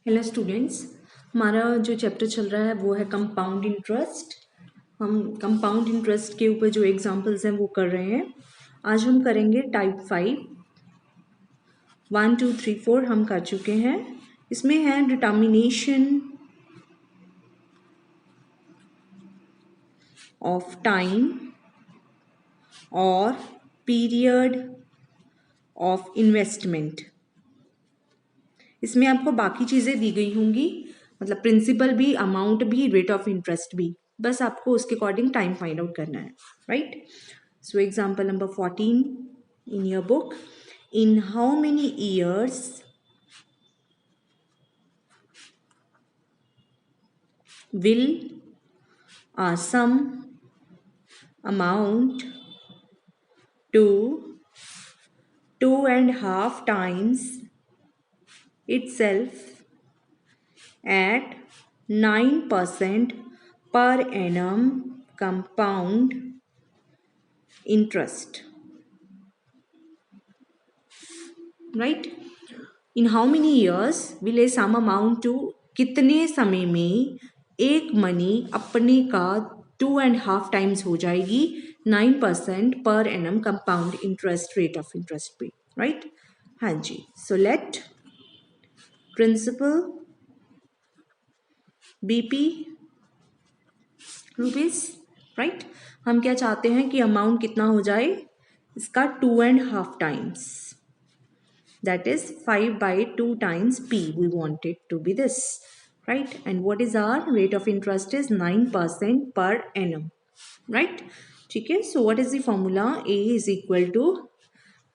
Hello students, हमारा जो chapter चल रहा है वो है कंपाउंड इंटरेस्ट। हम कंपाउंड इंटरेस्ट के ऊपर जो एग्जांपल्स हैं वो कर रहे हैं। आज हम करेंगे टाइप 5। 1, 2, 3, 4 हम कर चुके हैं। इसमें है डिटर्मिनेशन ऑफ टाइम और पीरियड ऑफ इन्वेस्टमेंट। इसमें आपको बाकी चीज़ें दी गई होंगी, मतलब प्रिंसिपल भी, अमाउंट भी, रेट ऑफ इंटरेस्ट भी। बस आपको उसके अकॉर्डिंग टाइम फाइंड आउट करना है, right. So example number 14 in your book, in how many years will a sum amount to 2.5 times itself at 9% per annum compound interest, right? In how many years will a sum amount to, कितने समय में एक money अपने का 2.5 times हो जाएगी 9% per annum compound interest rate of interest पे, right. हाँ जी, so let principal be P rupees, right. हम क्या चाहते हैं कि अमाउंट कितना हो जाए इसका 2.5 times, that is 5/2 times p. We want it to be this, right? And what is our rate of interest is 9% per annum, right? ठीक है, so what is the formula? A is equal to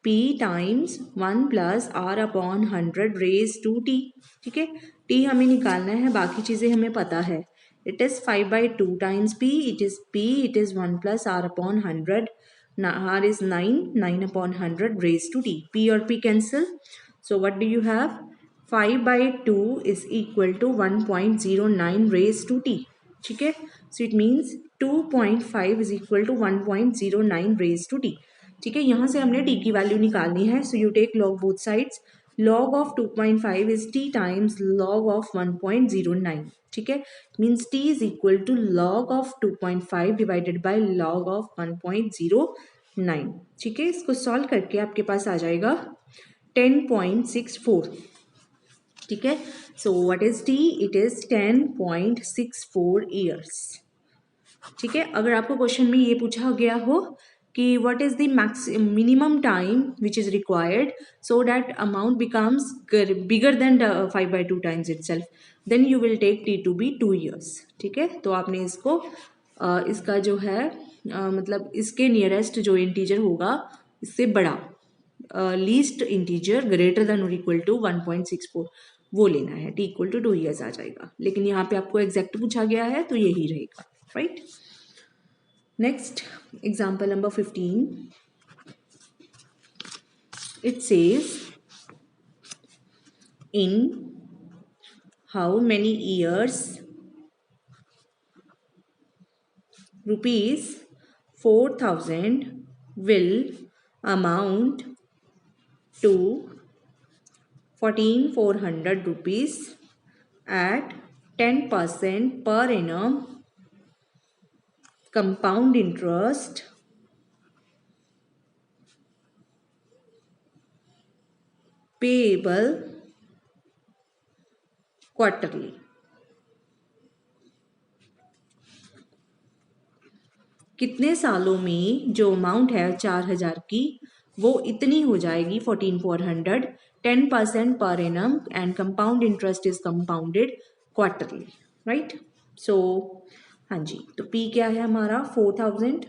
p times 1 plus r upon 100 raised to t. ठीक है, t हमें निकालना है, बाकी चीजें हमें पता है. It is 5/2 times p. It is 1 plus r upon 100. R is 9 upon 100 raised to t. P और p cancel. So what do you have? 5/2 is equal to 1.09 raised to t. ठीक है, so it means 2.5 is equal to 1.09 raised to t. ठीक है, यहाँ से हमने t की value निकालनी है. So you take log both sides. Log of 2.5 is t times log of 1.09. ठीक है, means t is equal to log of 2.5 divided by log of 1.09. ठीक है, इसको सॉल्व करके आपके पास आ जाएगा 10.64. ठीक है, so what is t? It is 10.64 years. ठीक है, अगर आपको क्वेश्चन में ये पूछा गया हो कि what is the minimum time which is required so that amount becomes bigger than 5/2 times itself, then you will take t to be 2 years. ठीक है, तो आपने इसको इसका जो है मतलब इसके नियरेस्ट जो इंटीजर होगा इससे बड़ा, लीस्ट इंटीजर ग्रेटर देन और इक्वल टू 1.64 वो लेना है. t इक्वल टू 2 ईयर्स आ जाएगा, लेकिन यहाँ पे आपको एग्जैक्ट पूछा गया है तो यही रहेगा, right. Next, example number 15. It says, in how many years rupees 4,000 will amount to 14,400 rupees at 10% per annum compound interest payable quarterly. कितने सालों में जो अमाउंट है 4,000 की वो इतनी हो जाएगी 14,400, 10% per annum and compound interest is compounded quarterly, right. So हाँ जी, तो P क्या है हमारा 4,000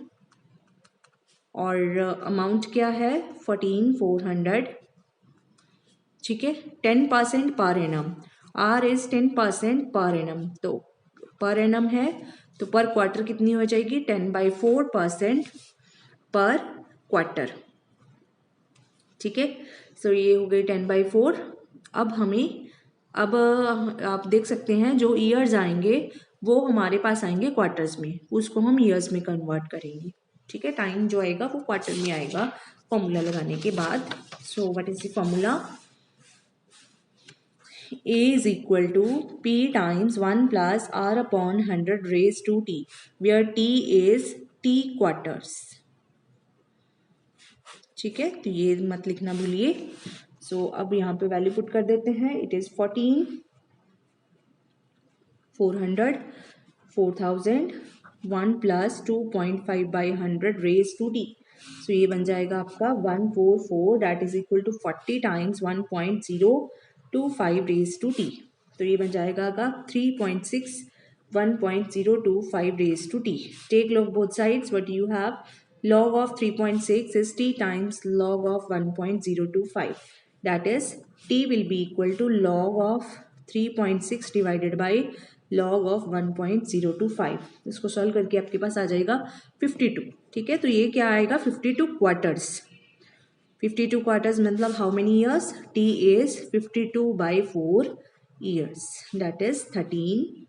और अमाउंट क्या है 14,400. ठीक है, 10% per annum, R is 10% per annum, तो पर एनम है तो पर क्वार्टर कितनी हो जाएगी 10/4% पर क्वार्टर. ठीक है, सो ये हो गई 10/4. अब हमें आप देख सकते हैं जो ईयर्स आएंगे वो हमारे पास आएंगे क्वार्टर्स में, उसको हम ईयर्स में कन्वर्ट करेंगे. ठीक है, टाइम जो आएगा वो क्वार्टर में आएगा फॉर्मूला लगाने के बाद. सो what is the formula? A is equal to P times 1 plus R upon 100 raised to T, where T is T quarters. ठीक है, तो ये मत लिखना भूलिए. सो अब यहाँ पे वैल्यू पुट कर देते हैं. It is 14, 400, 4000, 1 plus 2.5 by 100 raise to T. So ये बन जाएगा आपका 144, that is equal to 40 times 1.025 raise to T. तो ये बन जाएगा आपका 3.6 1.025 raised to t. Take log both sides. What you have? Log of 3.6 is t times log of 1.025. That is, t will be equal to log of 3.6 divided by log of 1.025. इसको solve करके आपके पास आ जाएगा 52. ठीक है, तो ये क्या आएगा? 52 क्वार्टर्स. 52 quarters मतलब how many years? T is 52 by 4 years. That is 13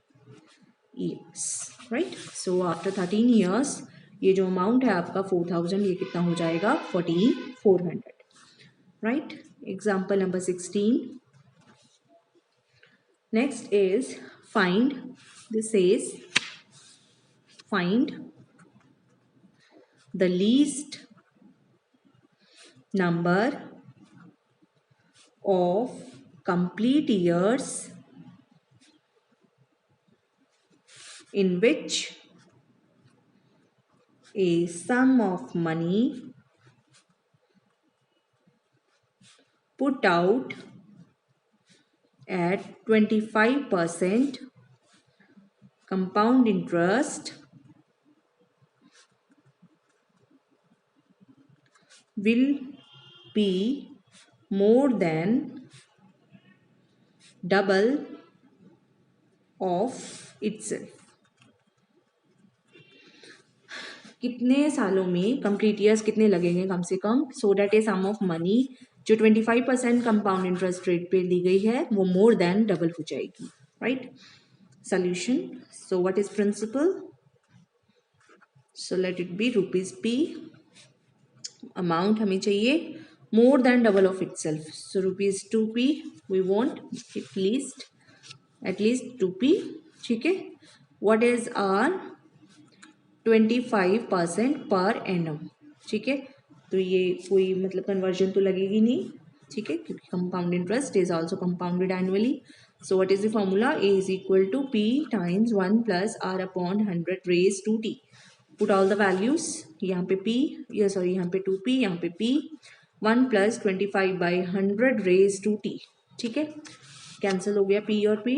years. Right? So after 13 years, ये जो amount है आपका 4000, ये कितना हो जाएगा? 4400. Right? Example number 16. Next is find. This says find the least number of complete years in which a sum of money put out at 25% compound interest will be more than double of itself. कितने सालों में, complete years कितने लगेंगे कम से कम, so that a sum of money जो 25% compound interest rate पे दी गई है वो मोर देन डबल हो जाएगी. Right? Solution. So what is principal? So let it be rupees P. Amount हमें चाहिए more than double of itself. So rupees 2p we want at least 2p. ठीक है. What is are 25% per annum. ठीक है, तो ये कोई मतलब कन्वर्जन तो लगेगी नहीं. ठीक है, क्योंकि compound interest is also compounded annually. So what is the formula? A is equal to P times 1 plus R upon 100 raise to T. Put all the values. यहाँ पे p, या सॉरी यहाँ पे 2p, यहाँ पे p. 1 plus 25 by 100 raise to T. ठीक है, cancel हो गया p और p,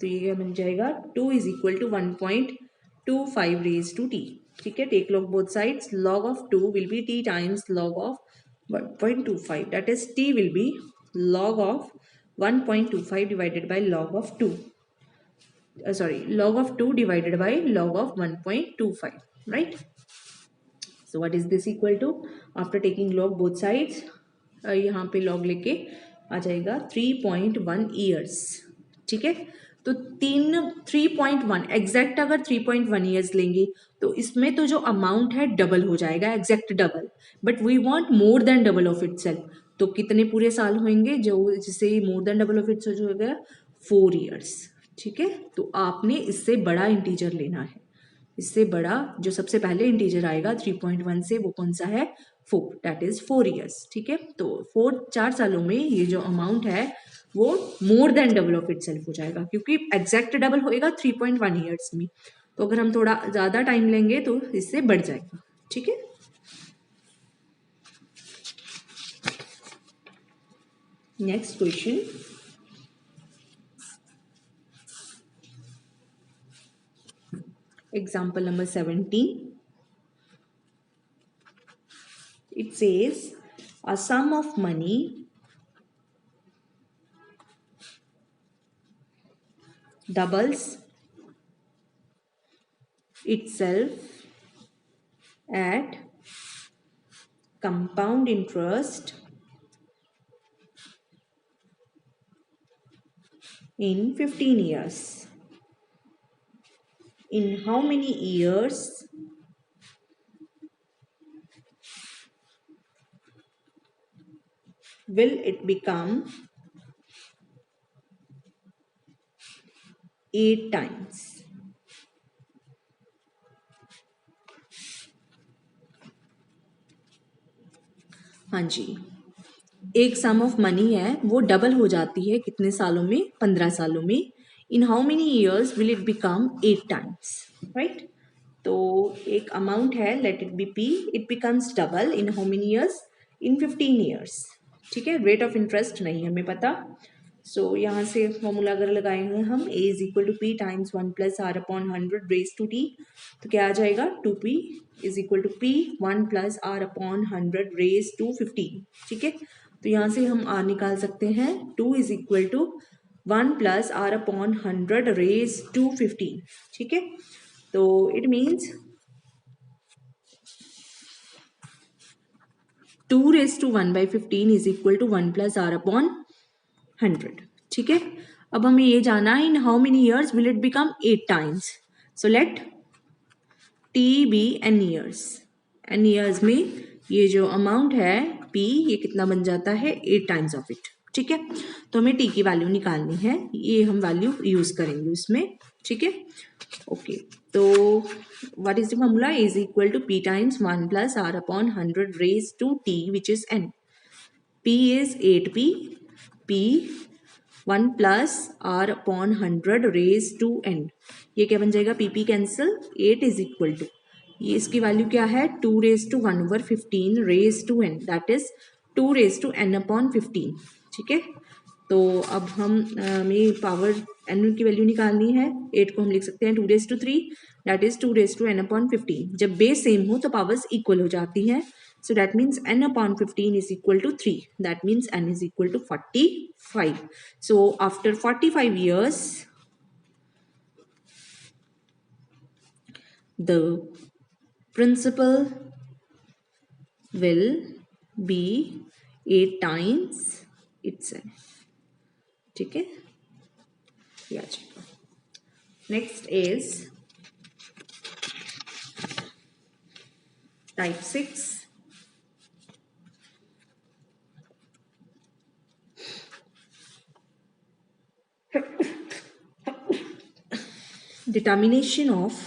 तो ये बन जाएगा 2 is equal to 1.25 raised to t. ठीक है, take log both sides. Log of 2 will be t times log of 1.25. That is, t will be log of 1.25 divided by log of 2. Log of 2 divided by log of 1.25. Right? So what is this equal to? After taking log both sides, यहाँ पे log लेके आ जाएगा 3.1 years. ठीक है, तो 3.1 exact अगर 3.1 years लेंगे तो इसमें तो जो अमाउंट है डबल हो जाएगा, exact double. But we want more than double of itself. तो कितने पूरे साल होंगे जो जिससे more than double of its हो गया? 4 ईयर्स. ठीक है, तो आपने इससे बड़ा इंटीजर लेना है. इससे बड़ा जो सबसे पहले इंटीजर आएगा 3.1 से, वो कौन सा है? 4. That is 4 years. ठीक है, तो 4 सालों में ये जो अमाउंट है वो मोर देन डबल ऑफ इटसेल्फ हो जाएगा, क्योंकि एग्जैक्ट डबल होएगा 3.1 ईयर्स में. तो अगर हम थोड़ा ज्यादा टाइम लेंगे तो इससे बढ़ जाएगा. ठीक है, next question. Example number 17. It says a sum of money doubles itself at compound interest in 15 years. In how many years will it become 8 times. हाँ जी, एक सम ऑफ मनी है वो डबल हो जाती है कितने सालों में? 15 सालों में। इन how many years will it become 8 times, right? तो एक अमाउंट है, late it B P, it becomes double in how many years? In 15 years. ठीक है, रेट ऑफ इंटरेस्ट नहीं हमें पता। सो यहाँ से फॉर्मूला अगर लगाएंगे हम, A is equal to P times 1 plus R upon 100 raise to T, तो क्या आ जाएगा? 2p is equal to P 1 plus R upon 100 raise to 15। ठीक है, तो यहाँ से हम आर निकाल सकते हैं, 2 is equal to 1 plus R upon 100 raise to 15। ठीक है, तो it means 2 raise to 1 by 15 is equal to 1 plus R upon 100। ठीक है, अब हमें ये जाना है in how many years will it become 8 times. So let T be N years. N years में ये जो अमाउंट है पी, ये कितना बन जाता है? 8 टाइम्स ऑफ इट। ठीक है, तो हमें टी की वैल्यू निकालनी है, ये हम वैल्यू यूज करेंगे उसमें। ठीक है, ओके, तो what is the formula? Is equal to P times 1 plus R upon 100 raise to T which is N. P is 8p, P 1 plus R upon 100 raised to n। ये क्या बन जाएगा? PP cancel, 8 is equal to, ये इसकी value क्या है? 2 raise to 1 over 15 raise to n, that is 2 raise to n upon 15। ठीक है, तो अब हम हमें पावर n की वैल्यू निकालनी है। 8 को हम लिख सकते हैं 2 raise to 3, that is 2 raise to n upon 15। जब बेस सेम हो तो पावर्स इक्वल हो जाती हैं। So that means n upon 15 is equal to 3. That means n is equal to 45. So after 45 years, the principal will be 8 times itself. ठीक है, या चलो next is type 6. Determination of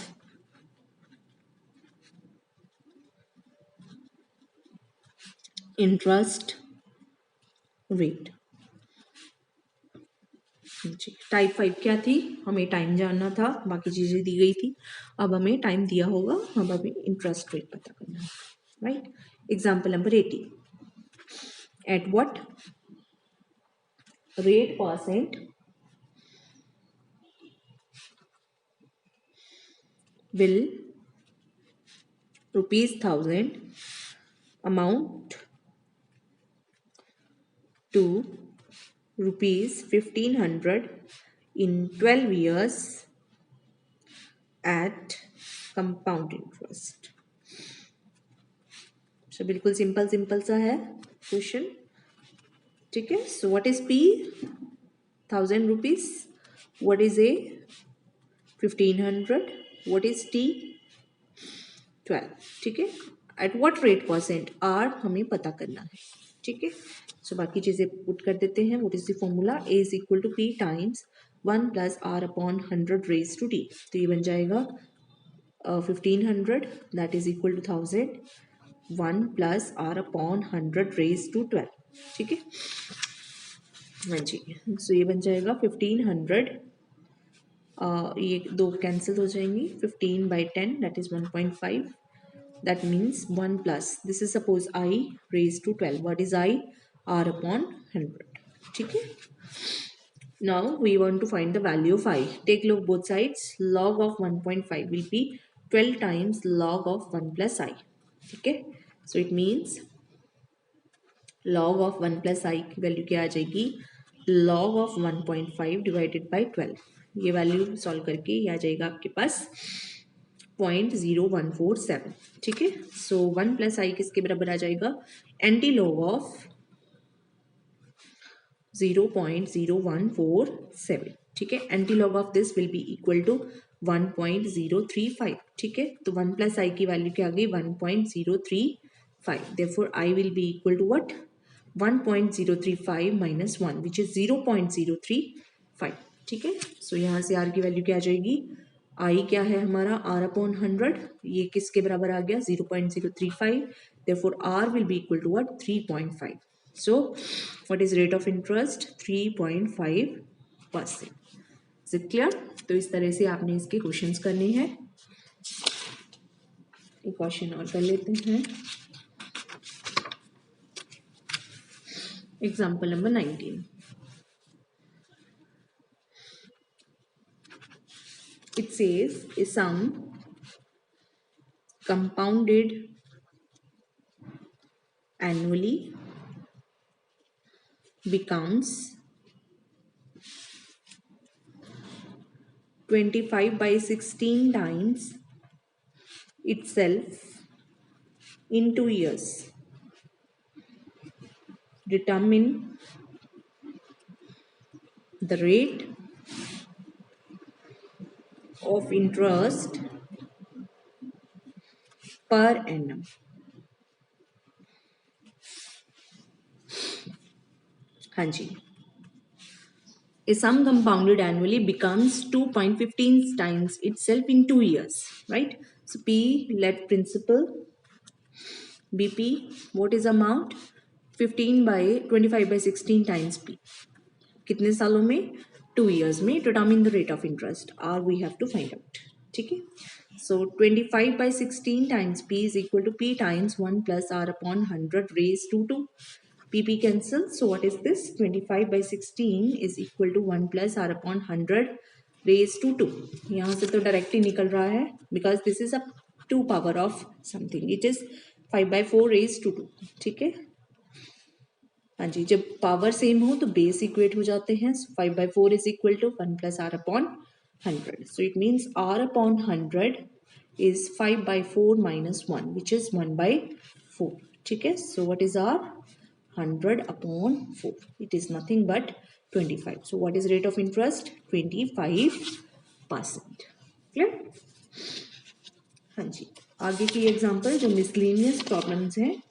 interest rate। Type 5 क्या थी? हमें time जानना था, बाकी चीजें दी गई थी। अब हमें टाइम दिया होगा, अब हमें इंटरेस्ट रेट पता करना है, right? Example number 80, eight what rate percent will ₹1000 amount to ₹1500 in 12 years at compound interest। so बिल्कुल सिंपल सा है क्वेश्चन। ठीक है, so what is P? 1000 rupees. What is A? 1500। What is T? 12। ठीक है, at what rate percent? R हमें पता करना है। ठीक है, सो बाकी चीजें पुट कर देते हैं। What is the formula? A is equal to P times 1 plus R upon 100 raise to T, तो ये बन जाएगा 1500, that is equal to 1000, 1 plus R upon 100 raise to 12। ठीक है, हाँ जी, सो ये बन जाएगा 1500, ये दो कैंसिल हो जाएंगी, 15 by 10 that is 1.5, that means 1 plus, this is suppose I raised to 12, what is I? R upon 100। ठीक है, now we want to find the value of I। take log both sides, log of 1.5 will be 12 times log of 1 plus I। ठीक है, so it means log of 1 plus I की value क्या आ जाएगी? log of 1.5 divided by 12। ये value solve करके ये आ जाएगा आपके पास 0.0147। ठीक है, सो 1 प्लस आई किसके बराबर आ जाएगा? Antilog of 0.0147। ठीक है, antilog of this will be equal to 1.035। ठीक है, तो 1 प्लस आई की वैल्यू क्या आ गई? 1.035। Therefore I will be equal to what? 1.035 minus 1 which is 0.035। ठीक है। सो यहाँ से आर की वैल्यू क्या आ जाएगी, आई क्या है हमारा आर अपॉन 100, ये किसके बराबर आ गया 0.035, therefore R will be equal to what 3.5। So what is rate of interest 3.5%। Is it clear? तो इस तरह से आपने इसके क्वेश्चंस करने हैं। एक क्वेश्चन और कर लेते हैं, example number 19। It says a sum compounded annually becomes 25/16 times itself in 2 years. Determine the rate of interest per annum. हाँ जी, a sum compounded annually becomes 2.15 times itself in 2 years, right? So P, let principal, BP, what is amount 25/16 times P, कितने सालों में 2 years में। Determine the rate of interest, R we have to find out, ठीक है। So 25/16 times P is equal to P times 1 plus R upon 100 raise to 2, PP cancel. So what is this 25/16 is equal to 1 plus R upon 100 raise to 2। यहाँ से तो directly निकल रहा है because this is a 2 power of something, it is 5/4 raise to 2, ठीक है। हाँ जी, जब पावर सेम हो तो बेस इक्वेट हो जाते हैं। 5/4 is equal to 1 plus R upon 100। So it means R upon 100 is 5/4 minus 1 which is 1/4, ठीक है। So what is R 100 upon 4, it is nothing but 25। So what is rate of interest 25%। Clear? हाँ जी, आगे की example जो miscellaneous problems हैं,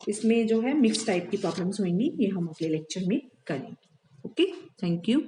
इसमें जो है मिक्स टाइप की प्रॉब्लम्स होंगी, ये हम अगले लेक्चर में करेंगे। Okay, thank you.